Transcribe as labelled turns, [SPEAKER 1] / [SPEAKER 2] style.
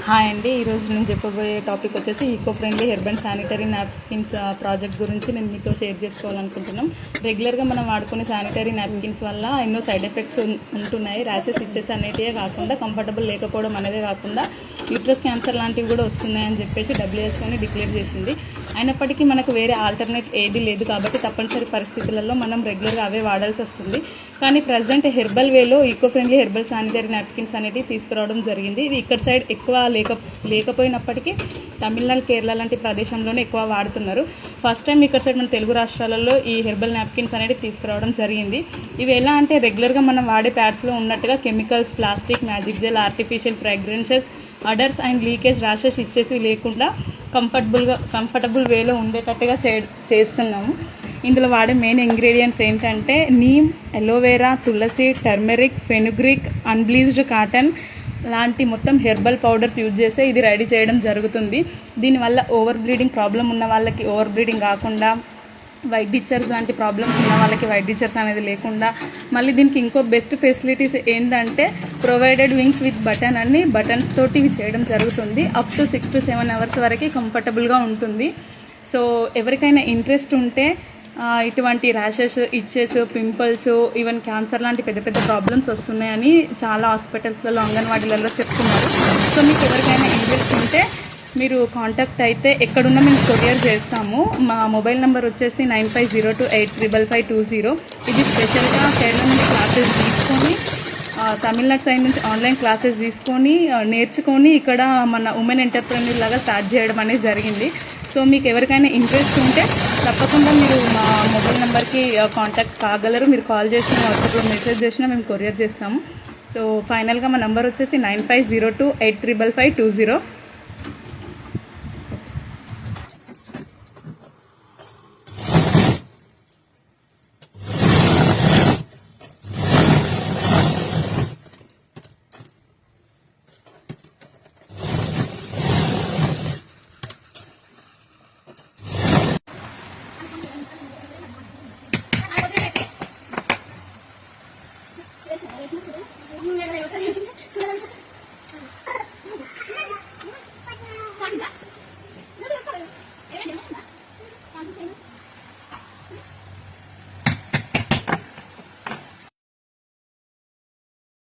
[SPEAKER 1] Hi అండి. ఈరోజు నేను చెప్పబోయే టాపిక్ వచ్చేసి eco friendly herb and sanitary napkins project గురించి నేను మీతో షేర్ చేసుకోవాలనుకుంటున్నాం. రెగ్యులర్గా మనం వాడుకునే శానిటరీ నాప్కిన్స్ వల్ల ఎన్నో సైడ్ ఎఫెక్ట్స్ ఉంటున్నాయి. ర్యాషెస్ ఇచ్చేసి అనేటివే కాకుండా కంఫర్టబుల్ లేకపోవడం అనేదే కాకుండా యూట్రస్ క్యాన్సర్ లాంటివి కూడా వస్తున్నాయని చెప్పేసి WHO డిక్లేర్ చేసింది. అయినప్పటికీ మనకు వేరే ఆల్టర్నేట్ ఏది లేదు కాబట్టి తప్పనిసరి పరిస్థితులలో మనం రెగ్యులర్గా అవే వాడాల్సి వస్తుంది. కానీ ప్రజెంట్ హెర్బల్ వేలో eco friendly herbal sanitary napkins అనేవి తీసుకురావడం జరిగింది. ఇది ఇక్కడ సైడ్ ఎక్కువ లేకపోయినప్పటికీ తమిళనాడు, కేరళ లాంటి ప్రదేశంలోనే ఎక్కువ వాడుతున్నారు. ఫస్ట్ టైం ఇక్కడ సైడ్ మన తెలుగు రాష్ట్రాలలో ఈ హెర్బల్ నాప్కిన్స్ అనేది తీసుకురావడం జరిగింది. ఇవి ఎలా అంటే రెగ్యులర్గా మనం వాడే ప్యాడ్స్లో ఉన్నట్టుగా chemicals, plastic, magic gel, artificial fragrances, odours and leakage rashes ఇచ్చేసి లేకుండా కంఫర్టబుల్ వేలో ఉండేటట్టుగా చేస్తున్నాము. ఇందులో వాడే మెయిన్ ఇంగ్రీడియంట్స్ ఏంటంటే neem, aloe vera, tulsi, turmeric, fenugreek, unbleached cotton లాంటి మొత్తం హెర్బల్ పౌడర్స్ యూజ్ చేసే ఇది రెడీ చేయడం జరుగుతుంది. దీనివల్ల ఓవర్ బ్లీడింగ్ ప్రాబ్లం ఉన్న వాళ్ళకి ఓవర్ బ్లీడింగ్ కాకుండా, వైట్ డిచ్చర్స్ లాంటి ప్రాబ్లమ్స్ ఉన్న వాళ్ళకి వైట్ డిచ్చర్స్ అనేది లేకుండా, మళ్ళీ దీనికి ఇంకో బెస్ట్ ఫెసిలిటీస్ ఏంటంటే ప్రొవైడెడ్ వింగ్స్ విత్ బటన్ అని బటన్స్ తోటి ఇవి చేయడం జరుగుతుంది. అప్ టు 6 to 7 hours వరకు కంఫర్టబుల్గా ఉంటుంది. సో ఎవరికైనా ఇంట్రెస్ట్ ఉంటే ఇటువంటి ర్యాషెస్, ఇచ్చెస్, పింపుల్స్, ఈవెన్ క్యాన్సర్ లాంటి పెద్ద పెద్ద ప్రాబ్లమ్స్ వస్తున్నాయని చాలా హాస్పిటల్స్లలో, అంగన్వాడీలలో చెప్తున్నారు. సో మీకు ఎవరికైనా ఇంట్రెస్ట్ ఉంటే మీరు కాంటాక్ట్ అయితే ఎక్కడున్నా మేము కొరియర్ చేస్తాము. మా మొబైల్ నెంబర్ వచ్చేసి 9502855520. ఇది స్పెషల్గా కేరళ నుంచి క్లాసెస్ తీసుకొని, తమిళనాడు సైడ్ నుంచి ఆన్లైన్ క్లాసెస్ తీసుకొని నేర్చుకొని ఇక్కడ మన ఉమెన్ ఎంటర్ప్రెన్యూర్ లాగా స్టార్ట్ చేయడం అనేది జరిగింది. సో మీకు ఎవరికైనా ఇంట్రెస్ట్ ఉంటే తప్పకుండా మీరు మా మొబైల్ నెంబర్కి కాంటాక్ట్ కాగలరు. మీరు కాల్ చేసిన, వాట్సాప్లో మెసేజ్ చేసినా మేము కొరియర్ చేస్తాము. సో ఫైనల్గా మా నెంబర్ వచ్చేసి 9502835520.